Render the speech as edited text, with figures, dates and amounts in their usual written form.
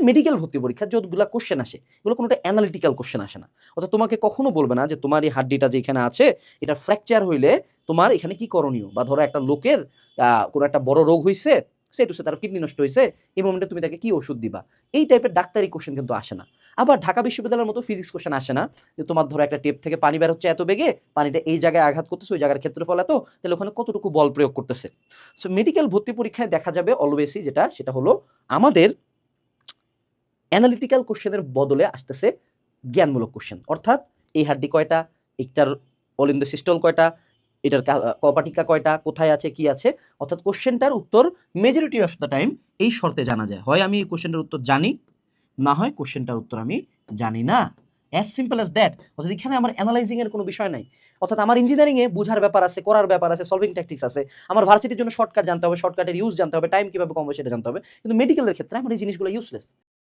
Medical ভর্তি পরীক্ষা যতগুলো কোশ্চেন আসে এগুলো কোনোটা অ্যানালিটিক্যাল কোশ্চেন আসে না, অর্থাৎ তোমাকে কখনো বলবে না যে তোমার এই হাড্ডিটা যেখানে আছে এটা ফ্র্যাকচার হইলে তোমার এখানে কি করণীয়, বা ধরো একটা লোকের কোনো একটা বড় রোগ হয়েছে, সেটুসে তার কিডনি নষ্ট হয়েছে, এই মোমেন্টে তুমি তাকে কি ওষুধ দিবা, এই টাইপের ডাক্তারি কোশ্চেন কিন্তু আসে না। আবার ঢাকা বিশ্ববিদ্যালয়ের মতো ফিজিক্স কোশ্চেন আসে না যে তোমার ধরো একটা টেপ থেকে পানি বের হচ্ছে এত বেগে, পানিটা এই জায়গায় আঘাত করতেছে, ওই জায়গার ক্ষেত্রফল এত, তাহলে ওখানে কতটুকু বল প্রয়োগ করতেছে। সো মেডিকেল ভর্তি পরীক্ষায় দেখা যাবে অলওয়েজই যেটা, সেটা হলো আমাদের অ্যানালিটিক্যাল কোশ্চেনের বদলে আসতেছে জ্ঞানমূলক কোশ্চেন, অর্থাৎ এই হাড্ডি কয়টা, একটার অল ইন দ্য সিস্টল কয়টা, এটার কপাটিকা কয়টা, কোথায় আছে, কি আছে, অর্থাৎ কোশ্চেনটার উত্তর মেজরিটি অফ দ্য টাইম এই শর্তে জানা যায়, হয় আমি এই কোশ্চেনটার উত্তর জানি, না হয় কোশ্চেনটার উত্তর আমি জানি না। As simple as that. অর্থাৎ এখানে আমার অ্যানালাইজিং এর কোনো বিষয় নাই। অর্থাৎ আমার ইঞ্জিনিয়ারিং এ বুঝার ব্যাপার আছে, করার ব্যাপার আছে, সলভিং ট্যাকটিক্স আছে। আমার ভার্সিটির জন্য শর্টকাট জানতে হবে, শর্টকাটের ইউজ জানতে হবে, টাইম কিভাবে কম হয় সেটা জানতে হবে। কিন্তু মেডিকেলের ক্ষেত্রে আমার এই জিনিসগুলো ইউজলেস।